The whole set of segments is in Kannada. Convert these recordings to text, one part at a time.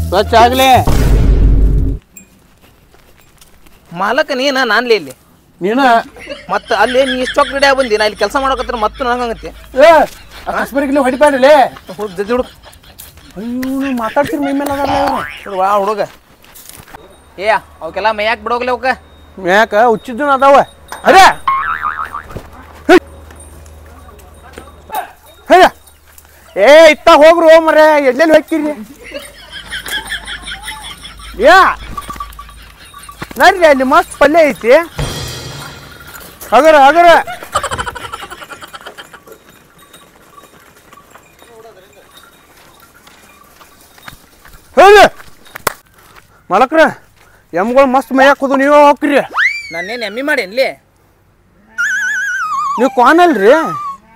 ಸ್ವಚ್ಛ ಆಗ್ಲಿ ಮಾಲಕ ನೀನ ನಾನ್ಲಿ ಇಲ್ಲಿ ನೀನು ಮತ್ತೆ ಅಲ್ಲಿ ನೀ ಇಷ್ಟೊಕ್ ರೆಡಿ ಬಂದಿ ನಾ ಇಲ್ಲಿ ಕೆಲಸ ಮಾಡಕತ್ರ ಮತ್ತೆ ನಂಗಂಗತ್ತೆ ಕಸ್ಬರಿಗೆ ಹೊಡಿಪಾಡಲಿ ಹುಡುಗ ಜಲ್ದಿ ಹುಡುಗ ಅಯ್ಯೋ ಮಾತಾಡ್ತೀರಿ ಮೈ ಮೇಲೆ ಅದಾರಲ್ಲ ವಾ ಹುಡುಗ ಏ ಅವಕ್ಕೆಲ್ಲ ಮೈಯಾಕ್ ಬಿಡೋಗ್ಲಿ ಅವಕ್ಕ ಯಾಕ ಹುಚ್ಚಿದ್ದು ಅದಾವ ಅದೇ ಏ ಇತ್ತ ಹೋಗ್ರು ಮರೆ ಎಲ್ಲೆಲ್ಲಿ ಹೋಗ್ತೀರಿ ಯಾ ನಡ್ರಿ ಅಲ್ಲಿ ಮಸ್ತ್ ಪಲ್ಯ ಐತಿ ಹಗರ ಹಗರ ಹೇಳಿ ಮಲಕ್ರ ಎಮ್ಗಳು ಮಸ್ತ್ ಮೈಯಾಕ್ ಹೋದು ನೀವೇ ಹೋಗ್ರಿ ನಾನೇನು ಎಮ್ಮಿ ಮಾಡೇನ್ಲಿ ನೀವು ಕಾನಲ್ರಿ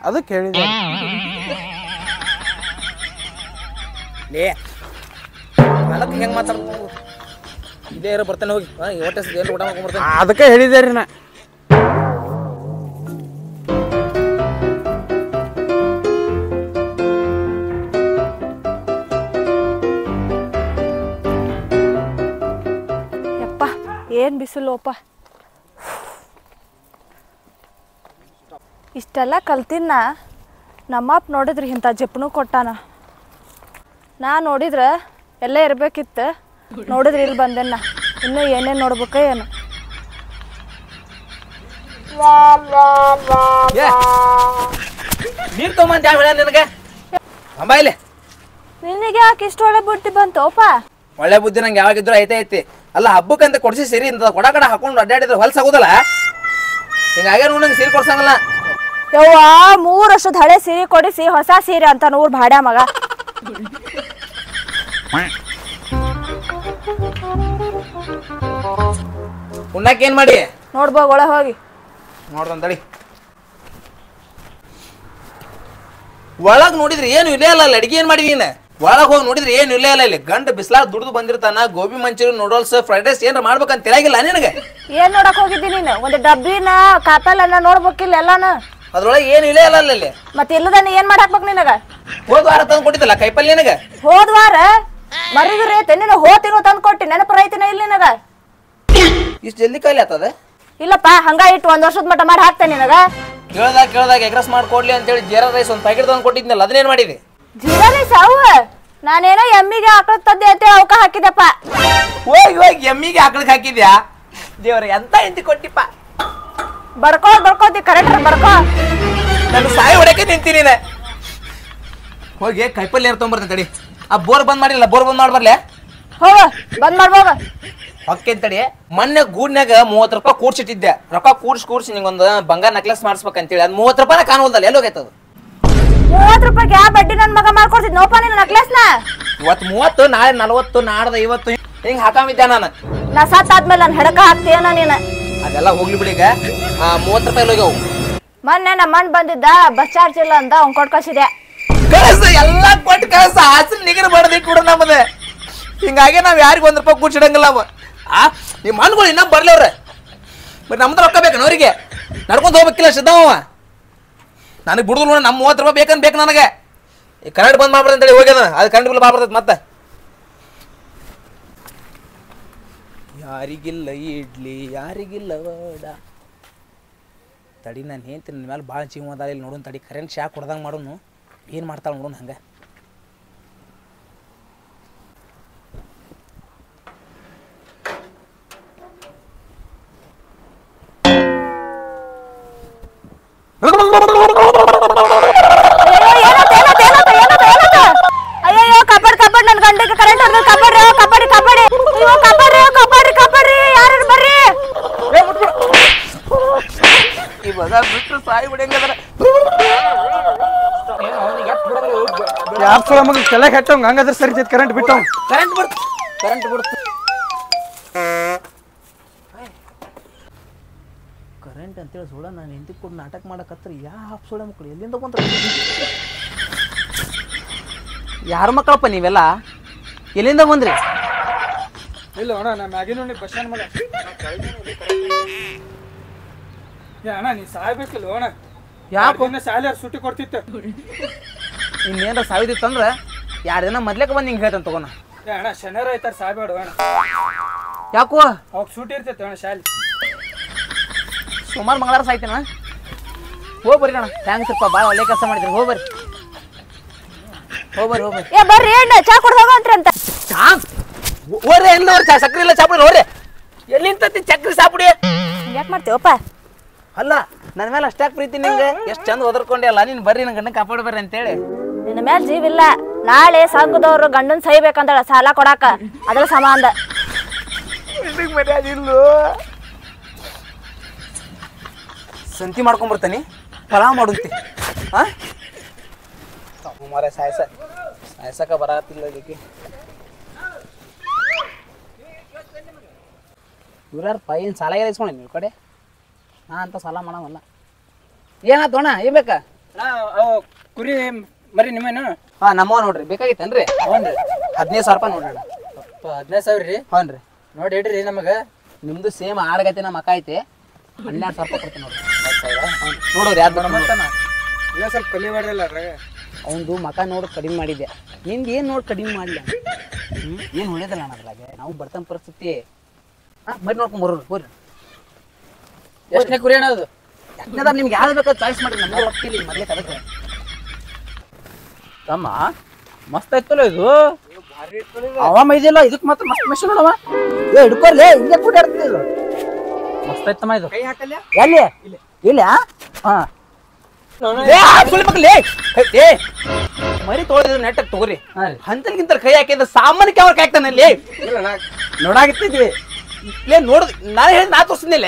ಅದಕ್ಕೆ ಹೇಳಿದೆ ಲೇ ಮಾಲಕ ಹೆಂಗೆ ಮಾತಾಡ್ತು ಇದೇ ಇರೋ ಬರ್ತಾನೆ ಹೋಗಿ ಹೊಟ್ಟೆ ಏನು ಊಟ ಮಾಡ್ಕೊಂಡ್ಬರ್ತಾನೆ ಅದಕ್ಕೆ ಹೇಳಿದೆ ರೀ ನಾ ಯಪ್ಪ ಏನು ಬಿಸಿಲೋಪ ಇಷ್ಟೆಲ್ಲ ಕಲ್ತಿನ ನಮ್ಮಪ್ಪ ನೋಡಿದ್ರಿ ಇಂಥ ಜಿಪ್ಪನು ಕೊಟ್ಟಾನ ನಾ ನೋಡಿದ್ರೆ ಎಲ್ಲ ಇರ್ಬೇಕಿತ್ತು ನೋಡಿದ್ರಿ ಇಲ್ಲಿ ಬಂದೆನ್ನ ಇನ್ನೂ ಏನೇನು ನೋಡ್ಬೇಕ ಏನು ನೀರು ತೊಗೊಂಬಂದು ಯಾವ ಹೇಳ ನಿನಗೆ ಅಂಬ ಇಲ್ಲಿ ನಿನಗೆ ಯಾಕೆ ಇಷ್ಟು ಒಳ್ಳೆ ಬುದ್ಧಿ ಬಂತೋಪ ಒಳ್ಳೆ ಬುದ್ಧಿ ನಂಗೆ ಯಾವಾಗಿದ್ರು ಐತೆ ಅಲ್ಲ ಹಬ್ಬಕ್ಕಂತ ಕೊಡ್ಸಿ ಸೀರೆ ಇಂತ ಕೊಡ ಕಡ ಹಾಕೊಂಡು ಅಡ್ಡಾಡಿದ್ರೆ ಹೊಲ್ಸಾಗೋದಲ್ಲ ಹಿಂಗಾಗೆ ನಂಗೆ ಸೀರೆ ಕೊಡ್ಸಂಗಲ್ಲ ಯವ್ವ 3 ವರ್ಷದ ಹಳೆ ಸೀರೆ ಕೊಡಿಸಿ ಹೊಸ ಸೀರೆ ಅಂತ ನೂರು ಭಾಡ್ಯ ಮಗ ಉಣ್ಣಕ್ಕೆ ಏನ್ ಮಾಡಿ ನೋಡ್ಬೋಗ ಒಳ ಹೋಗಿ ನೋಡ್ದಂತಡಿ ಒಳಗ್ ನೋಡಿದ್ರಿ ಏನು ಇಲ್ಲೇ ಅಲ್ಲ ಅಡಿಗೆ ಏನ್ ಮಾಡಿ ನೀನು ಒಳಗ್ ಹೋಗಿ ನೋಡಿದ್ರಿ ಏನು ಇಲ್ಲೇ ಅಲ್ಲ ಇಲ್ಲಿ ಗಂಡ ಬಿಸ್ಲಾಗ ದುಡ್ದು ಬಂದಿರ್ತಾನ gobi manchurian noodles fried rice ಏನಾರ ಮಾಡ್ಬೇಕಂತ ತಿಳಿಯಾಗಿಲ್ಲ ನಿನಗೆ ಏನ್ ನೋಡಕ್ ಹೋಗಿದ್ದಿ ನೀನು ಒಂದು ಡಬ್ಬಿನ ಕಾಪೆಲ್ಲ ನೋಡ್ಬೇಕಿಲ್ಲ ಎಲ್ಲಾನು ಅದ್ರೊಳಗೆ ಏನು ಇಲ್ಲೇ ಅಲ್ಲ ಅಲ್ಲಿ ಮತ್ತೆ ಇಲ್ಲದನ್ನ ಏನ್ ಮಾಡಾಕ್ಬೇಕು ನಿನಗ ಹೋದ್ ವಾರ ತಂದು ಕೊಟ್ಟಿದ್ದಲ್ಲ ಕೈಪಲ್ಯ ನಿನಗೆ ಹೋದ್ವಾರ ಮರಿದ್ರಿ ಐತೆ ನಿನ್ನ ಹೋತಿನೋ ತಂದು ಕೊಟ್ಟಿ ನೆನಪು ರೈತಿನ ಇಲ್ಲ ನಿನಗ ಇಷ್ಟು ಜಲ್ದಿ ಕೈಲಿ ಆತದ ಇಲ್ಲಪ್ಪ ಹಂಗ ಇಟ್ಟು 1 ವರ್ಷದ ಮಟ್ಟ ಮಾಡಿ ಹಾಕ್ತೇನೆ ನಿನಗ ಕೇಳ್ದಾಗ ಎಗ್ರೆಸ್ ಮಾಡ್ಕೊಡ್ಲಿ ಅಂತೇಳಿ ಜೀರಾ ರೈಸ್ ಒಂದು ಪ್ಯಾಕೆಟ್ ತಂದು ಕೊಟ್ಟಿದ್ನಲ್ಲ ಅದನ್ನೇನ್ ಮಾಡಿದೆ ಜೀರಾ ರೈಸ್ ಅವು ನಾನೇನೋ ಎಮ್ಮಿಗೆ ಆಕಳ ತದ್ದೆ ಅಂತ ಅವಕ ಹಾಕಿದಪ್ಪ ಹೋಗಿ ಎಮ್ಮಿಗೆ ಆಕಳಕ್ಕೆ ಹಾಕಿದ್ಯಾ ದೇವ್ರ ಎಂತ ಎಂತಿ ಕೊಟ್ಟಿಪ್ಪ ಬಡ್ಕೋತಿ ಕರೆಕ್ಟ್ ಬಡ್ಕೋ ನಾನು ಸಾಯಿ ಹೊಡಕ್ಕೆ ನಿಂತೀನಿ ಹೋಗಿ ಕೈಪಲ್ಯ ಏರ್ ತೊಗೊಂಬರ್ತೇನೆ ತಡಿ ಆ ಬೋರ್ ಬಂದ್ ಮಾಡಿಲ್ಲ ಬೋರ್ ಬಂದ್ ಮಾಡ್ಬರ್ಲೆ ಹೋಗ ಬಂದ್ ಮಾಡ್ಬೋಗ ಹೊಕ್ಕೇನ್ ತಡಿ ಮೊನ್ನೆ ಗೂಡ್ನ್ಯಾಗ 30 ರೂಪಾಯಿ ಕೂಡ್ಸಿಟ್ಟಿದ್ದೆ ರೊಕ್ಕ ಕೂಡ್ಸಿ ನಿಂಗೊಂದು ಬಂಗಾರ ನೆಕ್ಲೆಸ್ ಮಾಡಿಸ್ಬೇಕಂತೇಳಿ ಅದು 30 ರೂಪಾಯಿನ ಕಾಣುವುದಲ್ಲ ಎಲ್ಲಿ ಹೋಗೈತದು 30 ರೂಪಾಯಿಗೆ ಯಾವ ಬಡ್ಡಿ ನನ್ ಮಗ ಮಾಡ್ಕೊಡ್ತಿದ್ ನೋಪ ನಿನ್ನ ನೆಕ್ಲೆಸ್ನ ಇವತ್ತು 30 ನಾಳೆ 40 ನಾಡ್ದ 50 ಹಿಂಗ್ ಹಾಕಾಮಿದ್ದೆ ನಾನು ನಾ ಸತ್ ಆದ್ಮೇಲೆ ನಾನು ಹೆಡಕ ಹಾಕ್ತೀಯನ ನೀನು ಅದೆಲ್ಲ ಹೋಗ್ಲಿ ಬಿಡಿ ಈಗ 30 ರೂಪಾಯಿ ಹೋಗ್ಯಾವು ಮೊನ್ನೆ ನಮ್ಮ ಅಣ್ಣ ಬಂದಿದ್ದ ಬಸ್ ಚಾರ್ಜ್ ಇಲ್ಲ ಅಂತ ಅವ್ನ್ ಕೊಟ್ಟು ಕಳ್ಸಿದೆ ಕಳ್ಸ ಎಲ್ಲ ಕೊಟ್ಟು ಕಳ್ಸ ಹಾಸಿನ ನಿಗರ್ ಬಡದಿಟ್ಟು ಬಿಡು ನಮ್ಮದು ಹಿಂಗಾಗಿ ನಾವ್ ಯಾರಿಗ 1 ರೂಪಾಯಿ ಕೂಡ್ಸಿಡಂಗಿಲ್ಲ ಅವ ನಿಮ್ಮ ಮನ್ಗಳು ಇನ್ನೂ ಬರ್ಲಿ ಅವ್ರೆ ಬಟ್ ನಮ್ದು ರೊಕ್ಕ ಬೇಕನ ಅವರಿಗೆ ನಡ್ಕೊಂಡು ಹೋಗ್ಬೇಕಿಲ್ಲ ಸಿದ್ಧವ ನನಗೆ ಬಿಡುದು ನೋಡಿ ನಮ್ಮ 30 ರೂಪಾಯಿ ಬೇಕಂತ ಬೇಕು ನನಗೆ ಈ ಕರೆಂಟ್ ಬಂದ್ ಮಾಡ್ಬಾರ್ದು ಅಂತೇಳಿ ಹೋಗ್ಯದ ಅದು ಕರೆಂಟ್ ಬಿಲ್ ಮಾಡ್ಬರ್ತೈತೆ ಮತ್ತೆ ಯಾರಿಗಿಲ್ಲ ಇಡ್ಲಿ ಯಾರಿಗಿಲ್ಲ ವಡ ತಡಿ ನಾನು ಹೇಳ್ತೀನಿ ನನ್ನ ಮೇಲೆ ಭಾಳ ಜೀವ ಅದ ಇಲ್ಲಿ ನೋಡೋಣ ತಡಿ ಕರೆಂಟ್ ಶಾಕ್ ಹೊಡೆದಂಗೆ ಮಾಡೋನು ಏನು ಮಾಡ್ತಾಳೆ ನೋಡೋಣ ಹಂಗೆ ಅಯ್ಯೋ ಕಬಡ್ ನನ್ ಗಂಡಗೆ ಕರೆಂಟ್ ಹೊಡೆದ ಕಬಡ್ರಿ ಯಾರು ಬರ್ರಿ ಇವಾಗ ಬಿಟ್ಟು ಸಾಯಿ ಬಿಡಂಗದ್ರ ತಲೆ ಕೆಟ್ಟಂಗ ಹಂಗಾದ್ರೆ ಸರಿ ಕರೆಂಟ್ ಬಿಟ್ಟವ್ ಕರೆಂಟ್ ಬಿಡ್ತು ಕರೆಂಟ್ ಅಂತೇಳಿ ಸುಳ್ಳ ನಾನು ಹಿಂದಕ್ಕೆ ಕೂಡ ನಾಟಕ ಮಾಡಕತ್ರ ಯಾವ ಸುಳ್ಳ ಮಕ್ಕಳು ಎಲ್ಲಿಂದ ಬಂತ ಯಾರ ಮಕ್ಕಳಪ್ಪ ನೀವೆಲ್ಲ ಎಲ್ಲಿಂದ ಬಂದ್ರಿ ಇಲ್ಲ ಅಣ್ಣ ನಾ ಮ್ಯಾಗಿನ ಬಸ್ ಸ್ಟ್ಯಾಂಡ್ ಮೇಲೆ ಅಣ್ಣ ನೀ ಸಾಯ್ಬೇಕಿಲ್ಲ ಅಣ್ಣ ಯಾಕೆ ಶಾಲೆ ಸುಟ್ಟಿ ಕೊಡ್ತಿತ್ತು ಇನ್ನೇನಾರ ಸಾವಿದಿತ್ತಂದ್ರೆ 2 ದಿನ ಮೊದ್ಲೇಕ ಬಂದು ಹಿಂಗೆ ಹೇಳ್ತಾನೆ ತಗೋಣ ಅಣ್ಣ ಶನಿವಾರ ಐತಾರ ಸಾಯ್ಬೇಡ ಅಣ್ಣ. ಯಾಕೋ ಅವಾಗ ಸೂಟಿ ಇರ್ತೈತೆ ಅಣ್ಣ ಶಾಲೆ. ಸುಮಾರು ಮಂಗಳವಾರ ಸಾಯ್ತೇನ. ಹೋಗ್ಬರ್ರಿ ಅಣ್ಣ. ಥ್ಯಾಂಕ್ಸ್ ಅಪ್ಪ, ಭಾಳ ಒಳ್ಳೆ ಕೆಲಸ ಮಾಡಿದ್ರಿ. ಹೋಗ್ಬರ್ರಿ ಹೋಗ್ಬರ್ರಿ ಹೋಗ್ಬರ್ರಿ. ಏ ಬರ್ರಿ ಅಣ್ಣ ಚಾ ಕುಡ್ದು ಹೋಗಂತ್ರಿ ಅಂತ. ಚಾ ಓರ್ರಿ ಎಲ್ಲ ಚಾ ಸಕ್ರಿ ಇಲ್ಲ ಚಾಪುಡಿ ನೋಡ್ರಿ. ಎಲ್ಲಿಂತತಿ ಚಕ್ರಿ ಸಾಪುಡಿ? ಯಾಕೆ ಮಾಡ್ತೀವಪ್ಪ? ಅಲ್ಲ ನನ್ನ ಮೇಲೆ ಅಷ್ಟಾಕ್ ಪ್ರೀತಿ ನಿಂಗೆ. ಎಷ್ಟು ಚಂದ ಒದರ್ಕೊಂಡೆ ಅಲ್ಲ ನೀನು. ಬರ್ರಿ ನನ್ನ ಗಂಡ ಕಾಪಾಡಿ ಬರ್ರಿ ಅಂತೇಳಿ. ನಿನ್ನ ಮೇಲೆ ಜೀವಿಲ್ಲ. ನಾಳೆ ಸಂಘದವ್ರು ಗಂಡನ್ ಸಹಿಬೇಕಂತಾಳ ಸಾಲ ಕೊಡಾಕ. ಅದ್ರ ಸಂಬಂಧ ಮರ್ಯಾದ ಇಲ್ಲೋ. ಸಂತಿ ಮಾಡ್ಕೊಂಬರ್ತಾನೆ ಫಲ ಮಾಡುತ್ತೆ. ಹಾಂ ಮಾರ ಸಾಯ್ಸಕ ಬರತ್ತಿಲ್ಲ ಅದಕ್ಕೆ. ಇವ್ರಾರಪ್ಪ ಏನು ಸಾಲ ಎಲ್ಲ ಇಸ್ಕೊಂಡೆ ನೀವು ಕಡೆ? ನಾ ಅಂತ ಸಾಲ ಮಾಡವಲ್ಲ. ಏನಾಯ್ತು ಅಣ್ಣ ಏನ್ ಬೇಕಾ? ಕುರಿ ಮರಿ ನಿಮ್ಮೇನು? ಹಾಂ ನಮ್ಮವ ನೋಡ್ರಿ. ಬೇಕಾಗಿತ್ತೇನ್ರಿ? ಹ್ಞೂ ರೀ. 15,000 ರೂಪಾಯಿ ನೋಡ್ರಿ. 15,000 ರೀ? ಹ್ಞೂ ರೀ. ನೋಡಿ ಇಡ್ರಿ ನಮಗೆ. ನಿಮ್ದು ಸೇಮ್ ಆಡ್ಗೈತೆ ನಮ್ಮ ಅಕ್ಕ ಐತೆ. 12,000 ರೂಪಾಯಿ ಕೊಡ್ತೀನಿ ನೋಡ್ರಿ. ನೋಡೋರಿ ಯಾರು ಬೇಡ ಮತ್ತಣ್ಣ ಇಲ್ಲ ಸ್ವಲ್ಪ ಕಲಿ ಮಾಡಿಲ್ಲ ಅದ್ರಾಗ. ಅವನದು ಮಕ ನೋಡಿ ಕಡಿಮೆ ಮಾಡಿದ್ದೆ. ನಿಂದು ಏನು ನೋಡಿ ಕಡಿಮೆ ಮಾಡಲಿ? ಏನು ಉಳಿದಲ್ಲ ಅಣ್ಣ ಅದ್ರಾಗೆ. ನಾವು ಬರ್ತನ ಪರಿಸ್ಥಿತಿ. ಹಾಂ ಬರೀ ನೋಡ್ಕೊಂಡು ಬರೋರು ಹೋರಿ. ಎಷ್ಟನೇ ಕುರಿ ಅಣ್ಣ ಅದು? ಯಾಕಂದ್ರೆ ನಿಮ್ಗೆ ಯಾವ್ದು ಬೇಕಾದ್ರೆ ಚಾಯ್ಸ್ ಮಾಡಿರಿ. ನಮ್ಗೆ ಹೋಗ್ತಿಲ್ಲ ಈಗ ಮೊದಲೇ ಅದಕ್ಕೆ. ತಮ್ಮ ಮಸ್ತ್ ಆಯ್ತಲ್ಲ ಇದು. ಅವ ಮೈದಿಲ್ಲ ಇದಕ್ಕೆ ಮಾತ್ರ ಮಸ್ತ್ ಮೆಷಿನ್ ನೋಡವ. ಏ ಹಿಡ್ಕೊಲ್ಲೇ ಹಿಂಗೆ ಕೂಡ ಇರ್ತದೆ ಇದು. ಮಸ್ತ್ ಆಯ್ತಮ್ಮ ಇದು. ಕೈ ಹಾಕಲ್ಲ ಎಲ್ಲಿ ಇಲ್ಲ. ಹಾಂ ಏ ಮರಿ ತೊಳೆದಿದ್ರು ನೆಟ್ಟಕ್ಕೆ ತಗೋರಿ. ಹಂತಲ್ಗಿಂತ ಕೈ ಹಾಕಿದ್ರೆ ಸಾಮಾನ್ಯಕ್ಕೆ ಅವ್ರ ಕೈ ಹಾಕ್ತಾನೆ ಅಲ್ಲಿ. ನೋಡಾಗಿತ್ತಿದ್ವಿ. ಇಲ್ಲೇ ನೋಡ್ ನಾನು ಹೇಳಿ ನಾ ತೋರಿಸ್ನಿಲ್ಲ.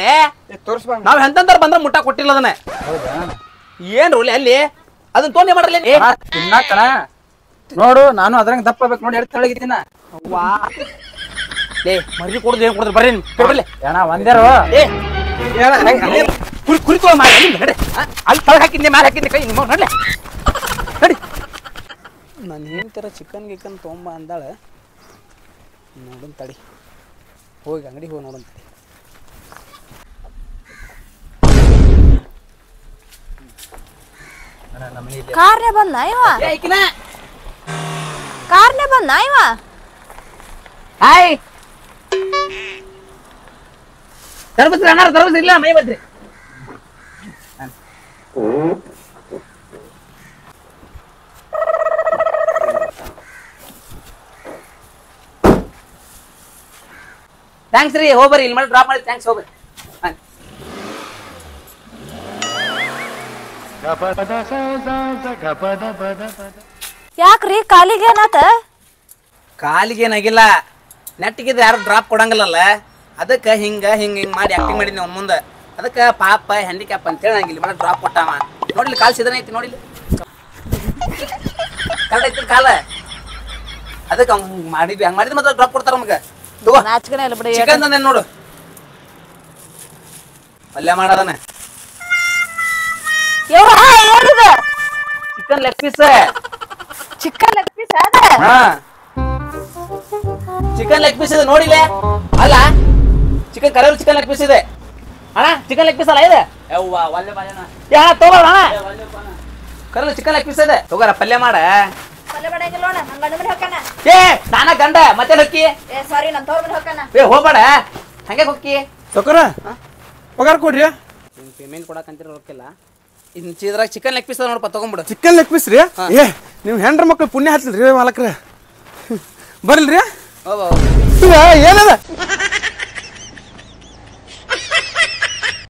ತೋರಿಸ್ಬಾ. ನಾವ್ ಎಂತಂದ್ರ ಬಂದ್ರೆ ಮುಟ್ಟ ಕೊಟ್ಟಿಲ್ಲ ಅದನ್ನ. ಏನ್ ರೋಲಿ ಅಲ್ಲಿ ಅದನ್ನ ತೊಂದೆ ಮಾಡ್ರಲ್ಲ. ತಿನ್ನಾಕಣ ನೋಡು. ನಾನು ಅದ್ರಂಗ ದಪ್ಪ ಬೇಕು ನೋಡಿ. ಎಡ್ ತಳಗಿದ್ದೀನ ಲೇ ಮರಿ ಕೊಡುದು ಏನ್ ಕೊಡುದು ಬರ್ರಿ ಕೊಡ್ಲಿ ಅಣ್ಣ ಒಂದೇರು. ಕುರಿ ತೋ ಮಾಡಿ ಅಲ್ಲಿ ತಳಗ ಹಾಕಿದ್ದೆ ಮ್ಯಾಲೆ ಹಾಕಿದ್ದೆ ಕೈ ನಿಮ್ಮ ನಡ್ಲೆ ನಡಿ. ನಾನು ಹೇಳ್ತಾರ ಚಿಕನ್ ಗಿಕನ್ ತೊಗೊಂಬ ಅಂದಾಳೆ. ನೋಡೋಣ ತಡಿ. ಹೋಗಿ ಅಂಗಡಿಗೆ ಹೋಗಿ ನೋಡೋಣ ತಡಿ. ಕಾರ್ನೆ ಬಂದ ಇವ. ಕಾರ್ನೆ ಬಂದ ಇವ. ಹಾಯ್ ತರಬಸ್ರಿ ಅಣ್ಣ ತರಬಸ್ರಿ ಇಲ್ಲ ಮೈ ಬದ್ರಿ. ಥ್ಯಾಂಕ್ಸ್ ರೀ. ಹೋಗ್ಬರ್ರಿ ಇಲ್ಲಿ ಮಾಡಿ ಡ್ರಾಪ್ ಮಾಡಿ. ಥ್ಯಾಂಕ್ಸ್ ಹೋಗ್ಬರ್ರಿ. ಯಾಕ್ರಿ ಕಾಲಿಗೆ ಏನಾತ? ಕಾಲಿಗೆ ಏನಾಗಿಲ್ಲ. ನೆಟ್ಟಿಗಿದ್ರೆ ಯಾರು ಡ್ರಾಪ್ ಕೊಡಂಗಿಲ್ಲಲ್ಲ. ಅದಕ್ಕೆ ಹಿಂಗೆ ಹಿಂಗೆ ಹಿಂಗೆ ಮಾಡಿ ಆ್ಯಕ್ಟಿಂಗ್ ಮಾಡಿದ್ವಿ ಅವ್ನ ಮುಂದೆ. ಅದಕ್ಕೆ ಪಾಪ ಹ್ಯಾಂಡಿಕ್ಯಾಪ್ ಅಂತೇಳಿ ನಂಗೆ ಇಲ್ಲಿ ಮಾಡಿ ಡ್ರಾಪ್ ಕೊಟ್ಟಾವ. ನೋಡ್ಲಿ ಕಾಲು ಸಿದನೆ ಐತಿ ನೋಡಿಲಿ. ಕರೆಕ್ಟ್ ಐತಿ ಕಾಲ. ಅದಕ್ಕೆ ಹಂಗೆ ಮಾಡಿದ್ವಿ. ಹಂಗೆ ಮಾಡಿದ್ರೆ ಮತ್ತೆ ಡ್ರಾಪ್ ಕೊಡ್ತಾರೆ ನಮಗೆ. ನಾಚಿಕೆನೇ ಇಲ್ಲ ಬಿಡಿ. ಚಿಕನ್ ತಂದೆ ನೋಡು. ಪಲ್ಯ ಮಾಡೋದನ್ನ chicken leg piece. Chicken leg piece ಅದ. ಹಾ ಚಿಕನ್ ಲೆಗ್ ಪೀಸ್ ಇದೆ ನೋಡಿಲೆ. ಅಲ್ಲ ಚಿಕನ್ ಕರೆಯಲು ಚಿಕನ್ ಲೆಗ್ ಪೀಸ್ ಇದೆ ಅಣ್ಣ. ಚಿಕನ್ ಲೆಗ್ ಪೀಸ್ ಅಲ್ಲ ಇದೆ. ಯಾ ತಗೋಣ ಕರೆಯಲು ಚಿಕನ್ ಲೆಗ್ ಪೀಸ್ ಇದೆ. ತಗೋರ ಪಲ್ಯ ಮಾಡ. ಪಲ್ಯ ಮಾಡಂಗಿಲ್ಲ ನೋಡ. ನನ್ನ ಗಂಡ ಮನೆ ಹೋಗ್ತಾನ. ಏ ನಾನ ಗಂಡ ಮತ್ತೆ ಹೊಕ್ಕಿ. ಏ ಸಾರಿ ನನ್ನ ತವ್ರ ಮನೆ ಹೋಗ್ತಾನ. ಏ ಹೋಗ್ಬೇಡ ಹಂಗೆ ಹೊಕ್ಕಿ. ಸೌಕರ ಪಗಾರ ಕೊಡ್ರಿ. ಪೇಮೆಂಟ್ ಕೊಡಕಂತೀರ ರೊಕ್ಕಿಲ್ಲ. ಇನ್ ಇದ್ರಾಗ ಚಿಕನ್ ಲೆಗ್ ಪೀಸ್ ನೋಡಪ್ಪ ತಗೊಂಡ್ಬಿಡು. ಚಿಕನ್ ಲೆಗ್ ಪೀಸ್ ರೀ? ಏ ನೀವು ಹೆಂಡ್ರ ಮಕ್ಳು ಪುಣ್ಯ ಹತ್ತಲ್ರಿ ಮಾಲಕ್ರ. ಬರ್ಲ್ರಿ ಏನದ